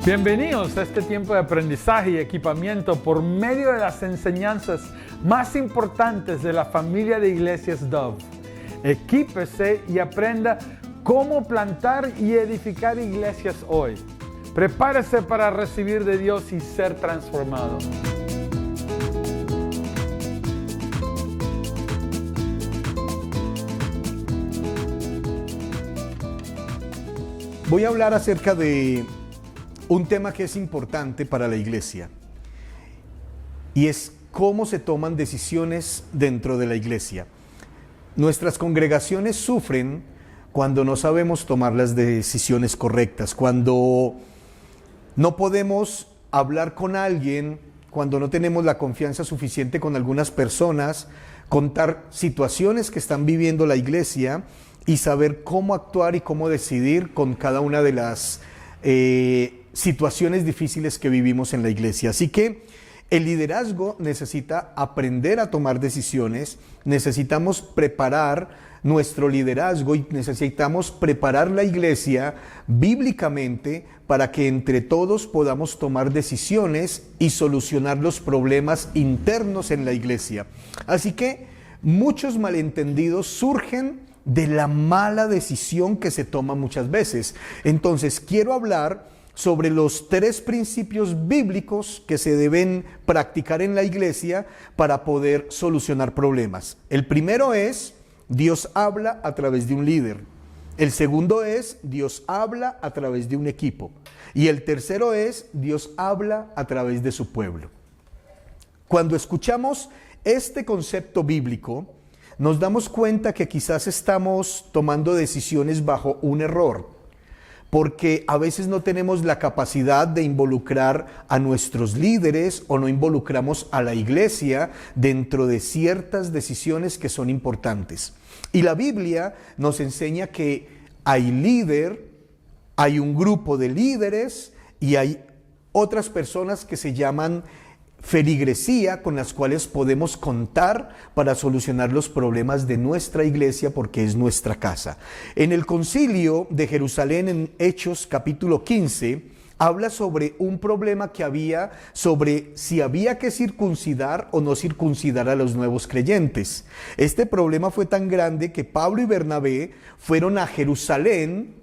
Bienvenidos a este tiempo de aprendizaje y equipamiento por medio de las enseñanzas más importantes de la familia de iglesias Dove. Equípese y aprenda cómo plantar y edificar iglesias hoy. Prepárese para recibir de Dios y ser transformado. Voy a hablar acerca de un tema que es importante para la iglesia y es cómo se toman decisiones dentro de la iglesia. Nuestras congregaciones sufren cuando no sabemos tomar las decisiones correctas, cuando no podemos hablar con alguien, cuando no tenemos la confianza suficiente con algunas personas, contar situaciones que están viviendo la iglesia y saber cómo actuar y cómo decidir con cada una de las situaciones difíciles que vivimos en la iglesia. Así que el liderazgo necesita aprender a tomar decisiones, necesitamos preparar nuestro liderazgo y necesitamos preparar la iglesia bíblicamente para que entre todos podamos tomar decisiones y solucionar los problemas internos en la iglesia. Así que muchos malentendidos surgen de la mala decisión que se toma muchas veces. Entonces quiero hablar sobre los 3 principios bíblicos que se deben practicar en la iglesia para poder solucionar problemas. El primero es: Dios habla a través de un líder. El segundo es: Dios habla a través de un equipo. Y el tercero es: Dios habla a través de su pueblo. Cuando escuchamos este concepto bíblico, nos damos cuenta que quizás estamos tomando decisiones bajo un error, porque a veces no tenemos la capacidad de involucrar a nuestros líderes o no involucramos a la iglesia dentro de ciertas decisiones que son importantes. Y la Biblia nos enseña que hay líder, hay un grupo de líderes y hay otras personas que se llaman feligresía, con las cuales podemos contar para solucionar los problemas de nuestra iglesia, porque es nuestra casa. En el concilio de Jerusalén, en Hechos capítulo 15, habla sobre un problema que había sobre si había que circuncidar o no circuncidar a los nuevos creyentes. Este problema fue tan grande que Pablo y Bernabé fueron a Jerusalén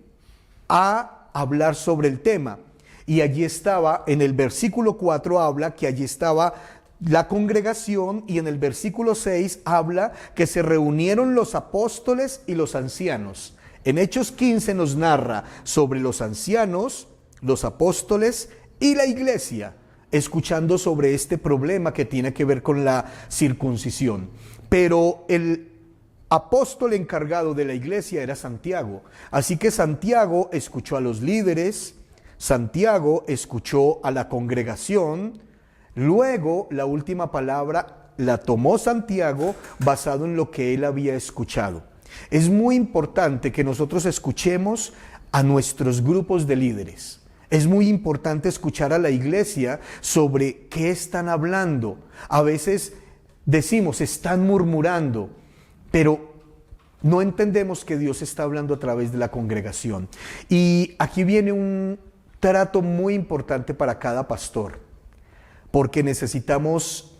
a hablar sobre el tema. Y allí estaba, en el versículo 4 habla que allí estaba la congregación, y en el versículo 6 habla que se reunieron los apóstoles y los ancianos. En Hechos 15 nos narra sobre los ancianos, los apóstoles y la iglesia, escuchando sobre este problema que tiene que ver con la circuncisión. Pero el apóstol encargado de la iglesia era Santiago. Así que Santiago escuchó a los líderes, Santiago escuchó a la congregación, luego la última palabra la tomó Santiago basado en lo que él había escuchado. Es muy importante que nosotros escuchemos a nuestros grupos de líderes. Es muy importante escuchar a la iglesia sobre qué están hablando. A veces decimos, están murmurando, pero no entendemos que Dios está hablando a través de la congregación. Y aquí viene un trato muy importante para cada pastor, porque necesitamos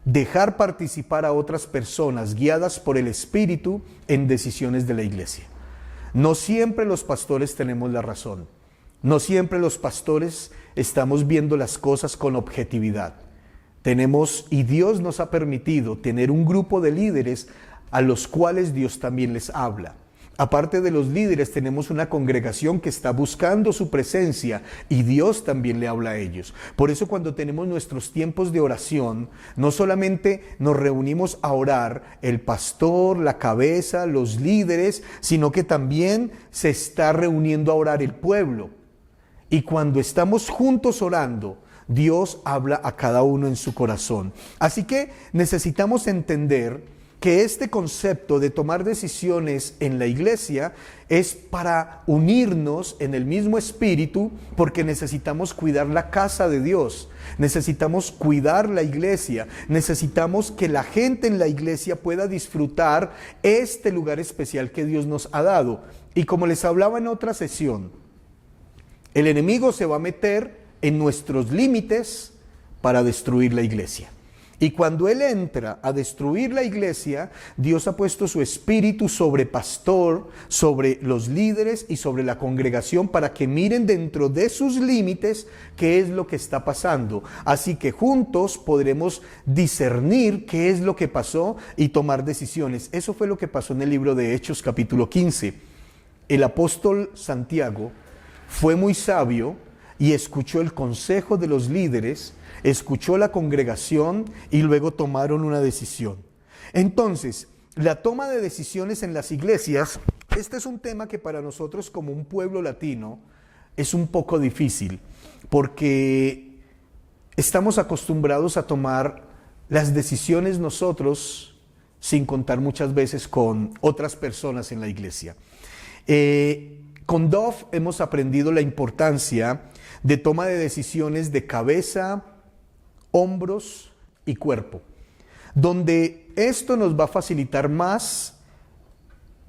dejar participar a otras personas guiadas por el Espíritu en decisiones de la iglesia. No siempre los pastores tenemos la razón, no siempre los pastores estamos viendo las cosas con objetividad. Y Dios nos ha permitido tener un grupo de líderes a los cuales Dios también les habla. Aparte de los líderes, tenemos una congregación que está buscando su presencia y Dios también le habla a ellos. Por eso cuando tenemos nuestros tiempos de oración, no solamente nos reunimos a orar el pastor, la cabeza, los líderes, sino que también se está reuniendo a orar el pueblo. Y cuando estamos juntos orando, Dios habla a cada uno en su corazón. Así que necesitamos entender que este concepto de tomar decisiones en la iglesia es para unirnos en el mismo espíritu, porque necesitamos cuidar la casa de Dios, necesitamos cuidar la iglesia, necesitamos que la gente en la iglesia pueda disfrutar este lugar especial que Dios nos ha dado. Y como les hablaba en otra sesión, El enemigo se va a meter en nuestros límites para destruir la iglesia. Y cuando él entra a destruir la iglesia, Dios ha puesto su espíritu sobre pastor, sobre los líderes y sobre la congregación para que miren dentro de sus límites qué es lo que está pasando. Así que juntos podremos discernir qué es lo que pasó y tomar decisiones. Eso fue lo que pasó en el libro de Hechos capítulo 15. El apóstol Santiago fue muy sabio y escuchó el consejo de los líderes, escuchó la congregación y luego tomaron una decisión. Entonces, la toma de decisiones en las iglesias, este es un tema que para nosotros como un pueblo latino es un poco difícil, porque estamos acostumbrados a tomar las decisiones nosotros sin contar muchas veces con otras personas en la iglesia. Con Dove hemos aprendido la importancia de toma de decisiones de cabeza, hombros y cuerpo, donde esto nos va a facilitar más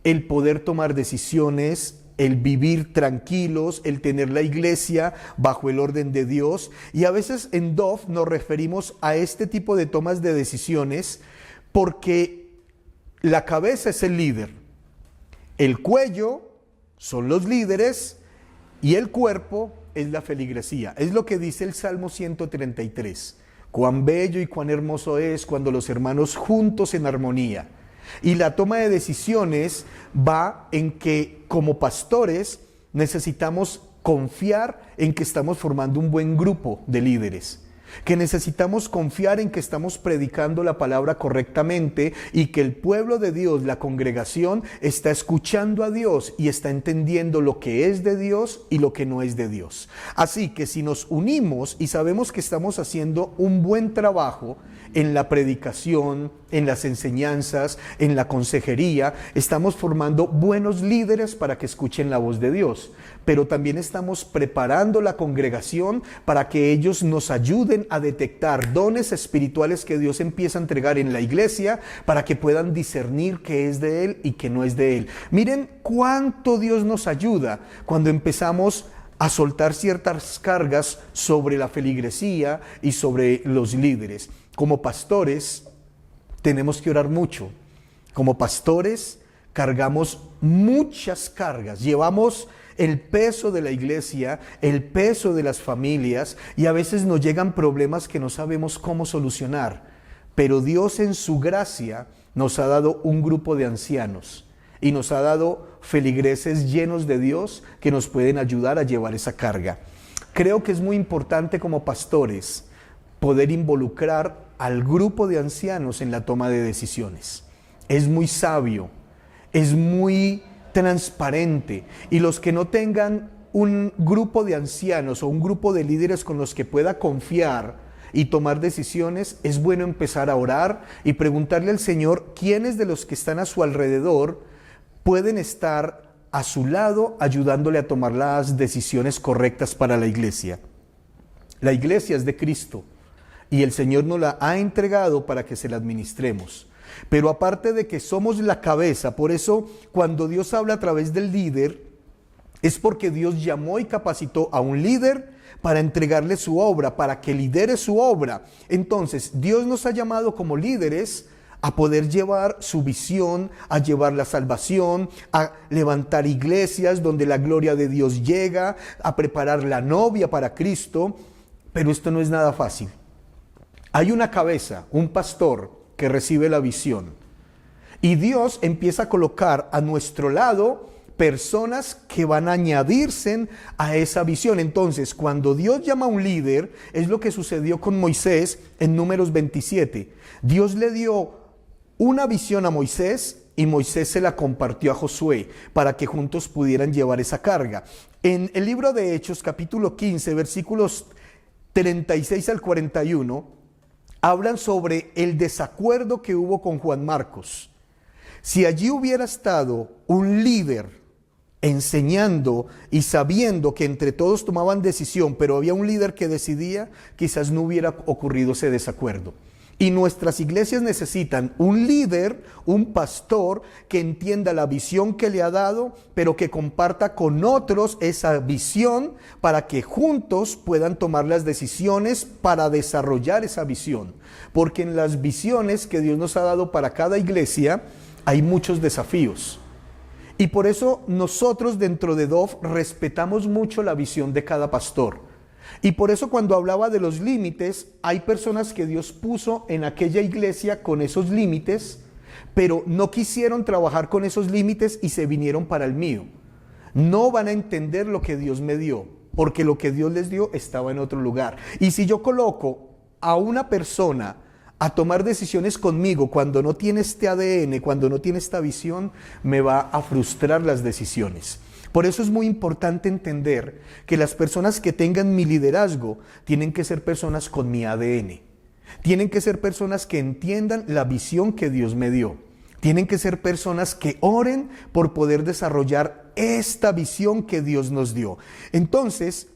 el poder tomar decisiones, el vivir tranquilos, el tener la iglesia bajo el orden de Dios. Y a veces en Dove nos referimos a este tipo de tomas de decisiones porque la cabeza es el líder, el cuello son los líderes y el cuerpo es la feligresía. Es lo que dice el Salmo 133. Cuán bello y cuán hermoso es cuando los hermanos juntos en armonía. Y la toma de decisiones va en que como pastores necesitamos confiar en que estamos formando un buen grupo de líderes, que necesitamos confiar en que estamos predicando la palabra correctamente y que el pueblo de Dios, la congregación, está escuchando a Dios y está entendiendo lo que es de Dios y lo que no es de Dios. Así que si nos unimos y sabemos que estamos haciendo un buen trabajo en la predicación, en las enseñanzas, en la consejería, estamos formando buenos líderes para que escuchen la voz de Dios, pero también estamos preparando la congregación para que ellos nos ayuden a detectar dones espirituales que Dios empieza a entregar en la iglesia para que puedan discernir qué es de Él y qué no es de Él. Miren cuánto Dios nos ayuda cuando empezamos a soltar ciertas cargas sobre la feligresía y sobre los líderes. Como pastores tenemos que orar mucho. Como pastores cargamos muchas cargas, llevamos el peso de la iglesia, el peso de las familias, y a veces nos llegan problemas que no sabemos cómo solucionar. Pero Dios en su gracia nos ha dado un grupo de ancianos y nos ha dado feligreses llenos de Dios que nos pueden ayudar a llevar esa carga. Creo que es muy importante como pastores poder involucrar al grupo de ancianos en la toma de decisiones. Es muy sabio, es muy transparente, y los que no tengan un grupo de ancianos o un grupo de líderes con los que pueda confiar y tomar decisiones, es bueno empezar a orar y preguntarle al Señor quiénes de los que están a su alrededor pueden estar a su lado ayudándole a tomar las decisiones correctas para la iglesia. La iglesia es de Cristo y el Señor nos la ha entregado para que se la administremos. Pero aparte de que somos la cabeza, por eso cuando Dios habla a través del líder, es porque Dios llamó y capacitó a un líder para entregarle su obra, para que lidere su obra. Entonces, Dios nos ha llamado como líderes a poder llevar su visión, a llevar la salvación, a levantar iglesias donde la gloria de Dios llega, a preparar la novia para Cristo. Pero esto no es nada fácil. Hay una cabeza, un pastor que recibe la visión, y Dios empieza a colocar a nuestro lado personas que van a añadirse a esa visión. Entonces, cuando Dios llama a un líder, es lo que sucedió con Moisés en Números 27. Dios le dio una visión a Moisés y Moisés se la compartió a Josué para que juntos pudieran llevar esa carga. En el libro de Hechos, capítulo 15, versículos 36 al 41, hablan sobre el desacuerdo que hubo con Juan Marcos. Si allí hubiera estado un líder enseñando y sabiendo que entre todos tomaban decisión, pero había un líder que decidía, quizás no hubiera ocurrido ese desacuerdo. Y nuestras iglesias necesitan un líder, un pastor que entienda la visión que le ha dado, pero que comparta con otros esa visión para que juntos puedan tomar las decisiones para desarrollar esa visión. Porque en las visiones que Dios nos ha dado para cada iglesia hay muchos desafíos. Y por eso nosotros dentro de DOF respetamos mucho la visión de cada pastor. Y por eso cuando hablaba de los límites, hay personas que Dios puso en aquella iglesia con esos límites, pero no quisieron trabajar con esos límites y se vinieron para el mío. No van a entender lo que Dios me dio, porque lo que Dios les dio estaba en otro lugar. Y si yo coloco a una persona a tomar decisiones conmigo cuando no tiene este ADN, cuando no tiene esta visión, me va a frustrar las decisiones. Por eso es muy importante entender que las personas que tengan mi liderazgo tienen que ser personas con mi ADN. Tienen que ser personas que entiendan la visión que Dios me dio. Tienen que ser personas que oren por poder desarrollar esta visión que Dios nos dio. Entonces,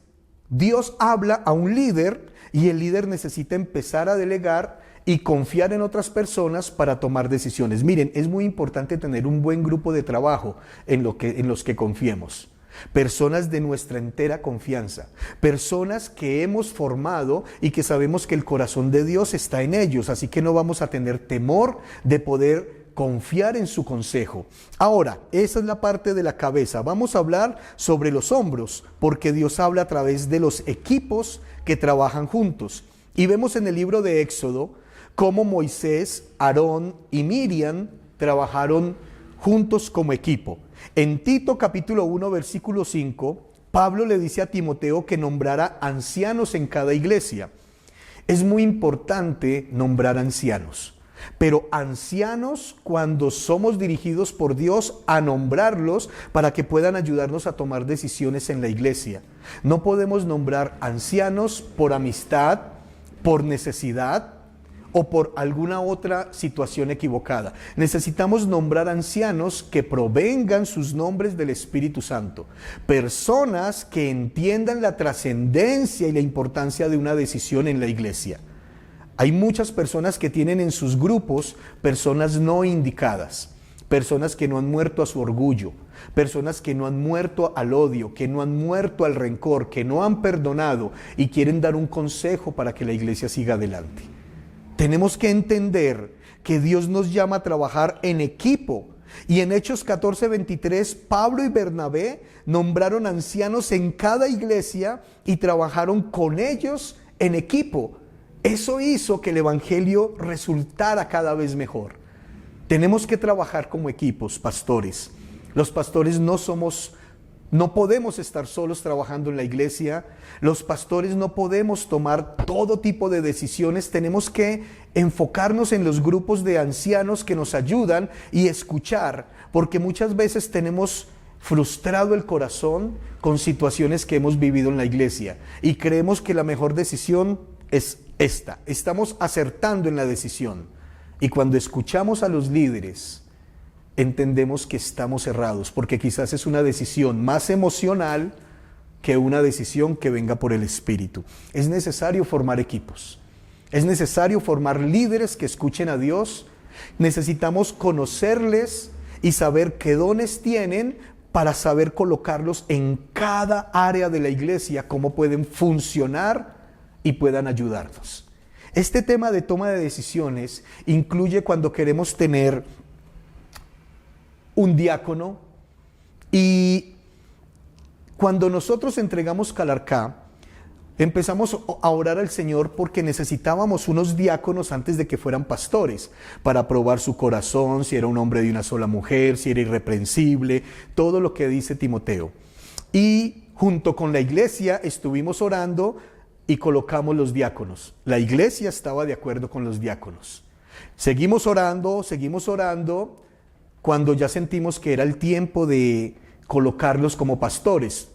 Dios habla a un líder y el líder necesita empezar a delegar y confiar en otras personas para tomar decisiones. Miren, es muy importante tener un buen grupo de trabajo en los que confiemos. Personas de nuestra entera confianza, personas que hemos formado y que sabemos que el corazón de Dios está en ellos, así que no vamos a tener temor de poder confiar en su consejo. Ahora, esa es la parte de la cabeza. Vamos a hablar sobre los hombros, porque Dios habla a través de los equipos que trabajan juntos. Y vemos en el libro de Éxodo cómo Moisés, Aarón y Miriam trabajaron juntos como equipo. En Tito capítulo 1 versículo 5, Pablo le dice a Timoteo que nombrara ancianos en cada iglesia. Es muy importante nombrar ancianos, pero ancianos cuando somos dirigidos por Dios a nombrarlos para que puedan ayudarnos a tomar decisiones en la iglesia. No podemos nombrar ancianos por amistad, por necesidad, o por alguna otra situación equivocada. Necesitamos nombrar ancianos que provengan sus nombres del Espíritu Santo. Personas que entiendan la trascendencia y la importancia de una decisión en la iglesia. Hay muchas personas que tienen en sus grupos personas no indicadas. Personas que no han muerto a su orgullo. Personas que no han muerto al odio, que no han muerto al rencor, que no han perdonado y quieren dar un consejo para que la iglesia siga adelante. Tenemos que entender que Dios nos llama a trabajar en equipo. Y en Hechos 14:23, Pablo y Bernabé nombraron ancianos en cada iglesia y trabajaron con ellos en equipo. Eso hizo que el evangelio resultara cada vez mejor. Tenemos que trabajar como equipos, pastores. Los pastores no podemos estar solos trabajando en la iglesia. Los pastores no podemos tomar todo tipo de decisiones. Tenemos que enfocarnos en los grupos de ancianos que nos ayudan y escuchar, porque muchas veces tenemos frustrado el corazón con situaciones que hemos vivido en la iglesia y creemos que la mejor decisión es esta. Estamos acertando en la decisión y cuando escuchamos a los líderes entendemos que estamos errados, porque quizás es una decisión más emocional que una decisión que venga por el Espíritu. Es necesario formar equipos, es necesario formar líderes que escuchen a Dios. Necesitamos conocerles y saber qué dones tienen para saber colocarlos en cada área de la iglesia, cómo pueden funcionar y puedan ayudarnos. Este tema de toma de decisiones incluye cuando queremos tener un diácono, y cuando nosotros entregamos Calarcá, empezamos a orar al Señor porque necesitábamos unos diáconos antes de que fueran pastores, para probar su corazón, si era un hombre de una sola mujer, si era irreprensible, todo lo que dice Timoteo. Y junto con la iglesia estuvimos orando y colocamos los diáconos. La iglesia estaba de acuerdo con los diáconos. Seguimos orando, cuando ya sentimos que era el tiempo de colocarlos como pastores,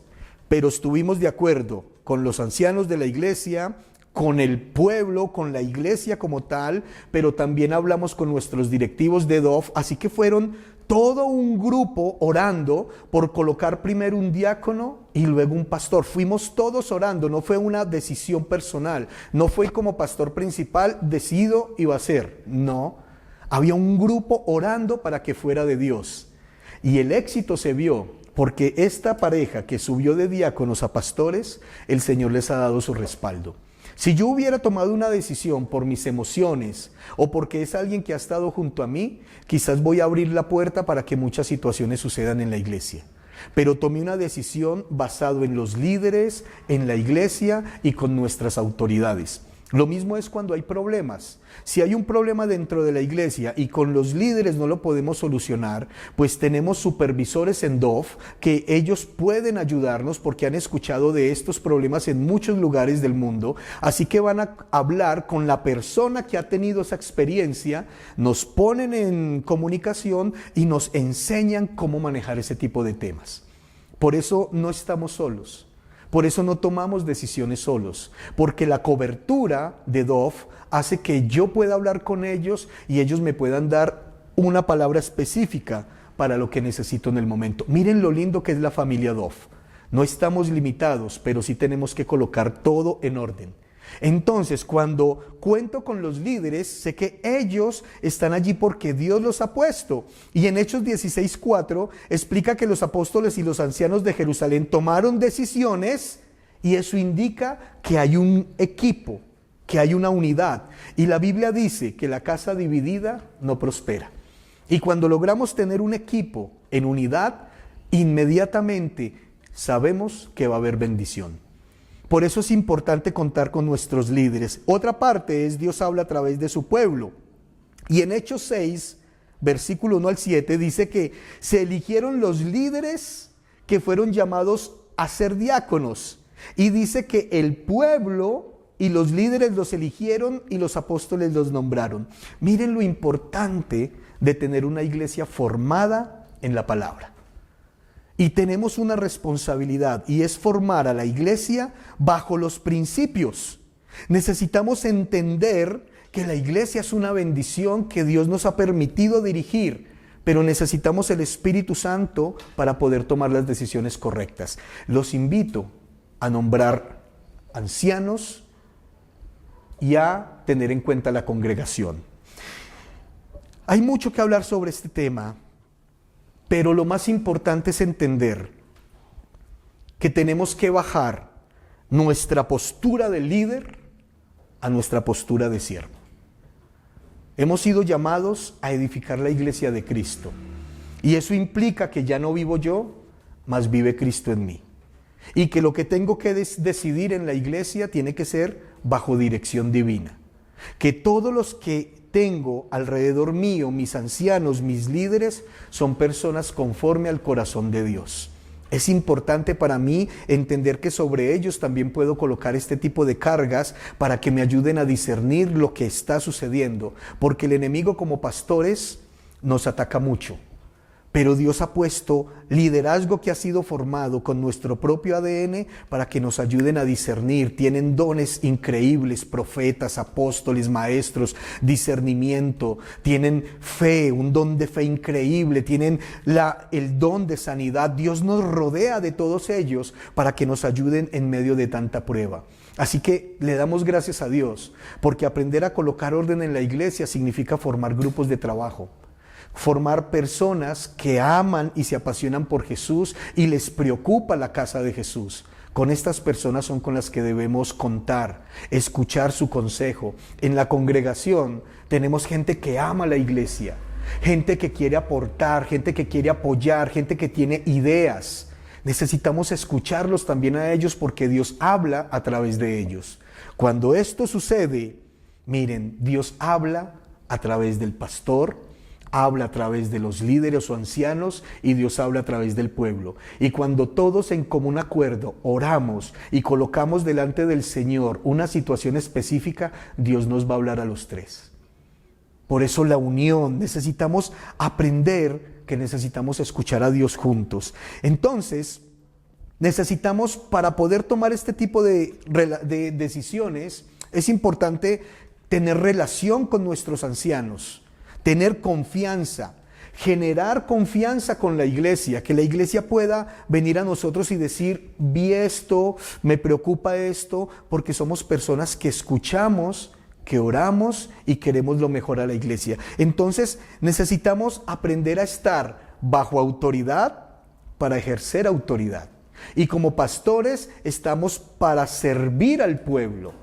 pero estuvimos de acuerdo con los ancianos de la iglesia, con el pueblo, con la iglesia como tal, pero también hablamos con nuestros directivos de DOF, así que fueron todo un grupo orando por colocar primero un diácono y luego un pastor. Fuimos todos orando, no fue una decisión personal, no fue como pastor principal, decido y va a ser. No, había un grupo orando para que fuera de Dios. Y el éxito se vio porque esta pareja que subió de diáconos a pastores, el Señor les ha dado su respaldo. Si yo hubiera tomado una decisión por mis emociones o porque es alguien que ha estado junto a mí, quizás voy a abrir la puerta para que muchas situaciones sucedan en la iglesia. Pero tomé una decisión basado en los líderes, en la iglesia y con nuestras autoridades. Lo mismo es cuando hay problemas. Si hay un problema dentro de la iglesia y con los líderes no lo podemos solucionar, pues tenemos supervisores en DOF que ellos pueden ayudarnos porque han escuchado de estos problemas en muchos lugares del mundo. Así que van a hablar con la persona que ha tenido esa experiencia, nos ponen en comunicación y nos enseñan cómo manejar ese tipo de temas. Por eso no estamos solos. Por eso no tomamos decisiones solos, porque la cobertura de DOF hace que yo pueda hablar con ellos y ellos me puedan dar una palabra específica para lo que necesito en el momento. Miren lo lindo que es la familia DOF. No estamos limitados, pero sí tenemos que colocar todo en orden. Entonces, cuando cuento con los líderes, sé que ellos están allí porque Dios los ha puesto. Y en Hechos 16:4 explica que los apóstoles y los ancianos de Jerusalén tomaron decisiones y eso indica que hay un equipo, que hay una unidad. Y la Biblia dice que la casa dividida no prospera. Y cuando logramos tener un equipo en unidad, inmediatamente sabemos que va a haber bendición. Por eso es importante contar con nuestros líderes. Otra parte es Dios habla a través de su pueblo. Y en Hechos 6, versículo 1 al 7, dice que se eligieron los líderes que fueron llamados a ser diáconos. Y dice que el pueblo y los líderes los eligieron y los apóstoles los nombraron. Miren lo importante de tener una iglesia formada en la palabra. Y tenemos una responsabilidad y es formar a la iglesia bajo los principios. Necesitamos entender que la iglesia es una bendición que Dios nos ha permitido dirigir, pero necesitamos el Espíritu Santo para poder tomar las decisiones correctas. Los invito a nombrar ancianos y a tener en cuenta la congregación. Hay mucho que hablar sobre este tema. Pero lo más importante es entender que tenemos que bajar nuestra postura de líder a nuestra postura de siervo. Hemos sido llamados a edificar la iglesia de Cristo. Y eso implica que ya no vivo yo, mas vive Cristo en mí. Y que lo que tengo que decidir en la iglesia tiene que ser bajo dirección divina. Que todos los que tengo alrededor mío, mis ancianos, mis líderes, son personas conforme al corazón de Dios. Es importante para mí entender que sobre ellos también puedo colocar este tipo de cargas para que me ayuden a discernir lo que está sucediendo, porque el enemigo como pastores nos ataca mucho. Pero Dios ha puesto liderazgo que ha sido formado con nuestro propio ADN para que nos ayuden a discernir. Tienen dones increíbles, profetas, apóstoles, maestros, discernimiento. Tienen fe, un don de fe increíble. Tienen el don de sanidad. Dios nos rodea de todos ellos para que nos ayuden en medio de tanta prueba. Así que le damos gracias a Dios, porque aprender a colocar orden en la iglesia significa formar grupos de trabajo. Formar personas que aman y se apasionan por Jesús y les preocupa la casa de Jesús. Con estas personas son con las que debemos contar, escuchar su consejo. En la congregación tenemos gente que ama la iglesia, gente que quiere aportar, gente que quiere apoyar, gente que tiene ideas. Necesitamos escucharlos también a ellos porque Dios habla a través de ellos. Cuando esto sucede, miren, Dios habla a través del pastor, habla a través de los líderes o ancianos y Dios habla a través del pueblo. Y cuando todos en común acuerdo oramos y colocamos delante del Señor una situación específica, Dios nos va a hablar a los tres. Por eso la unión, necesitamos aprender que necesitamos escuchar a Dios juntos. Entonces, necesitamos, para poder tomar este tipo de decisiones, es importante tener relación con nuestros ancianos. Tener confianza, generar confianza con la iglesia, que la iglesia pueda venir a nosotros y decir, vi esto, me preocupa esto, porque somos personas que escuchamos, que oramos y queremos lo mejor a la iglesia. Entonces necesitamos aprender a estar bajo autoridad para ejercer autoridad. Y como pastores estamos para servir al pueblo,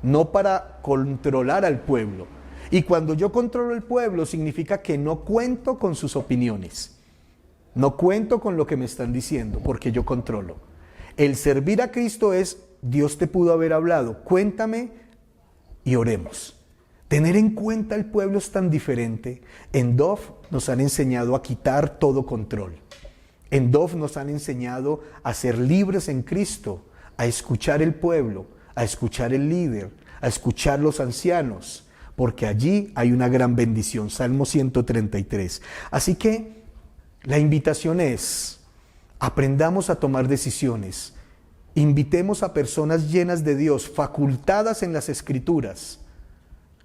no para controlar al pueblo. Y cuando yo controlo el pueblo significa que no cuento con sus opiniones, no cuento con lo que me están diciendo, porque yo controlo. El servir a Cristo es, Dios te pudo haber hablado, cuéntame y oremos. Tener en cuenta el pueblo es tan diferente. En Dove nos han enseñado a quitar todo control. En Dove nos han enseñado a ser libres en Cristo, a escuchar el pueblo, a escuchar el líder, a escuchar los ancianos, porque allí hay una gran bendición. Salmo 133. Así que la invitación es, aprendamos a tomar decisiones, invitemos a personas llenas de Dios, facultadas en las Escrituras,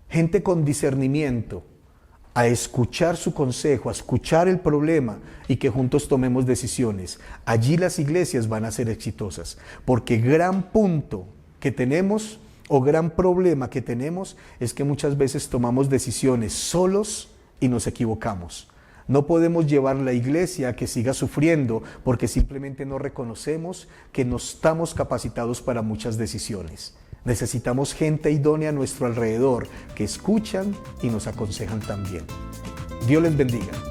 gente con discernimiento, a escuchar su consejo, a escuchar el problema y que juntos tomemos decisiones. Allí las iglesias van a ser exitosas, porque gran punto que tenemos o gran problema que tenemos es que muchas veces tomamos decisiones solos y nos equivocamos. No podemos llevar la iglesia a que siga sufriendo porque simplemente no reconocemos que no estamos capacitados para muchas decisiones. Necesitamos gente idónea a nuestro alrededor que escuchan y nos aconsejan también. Dios les bendiga.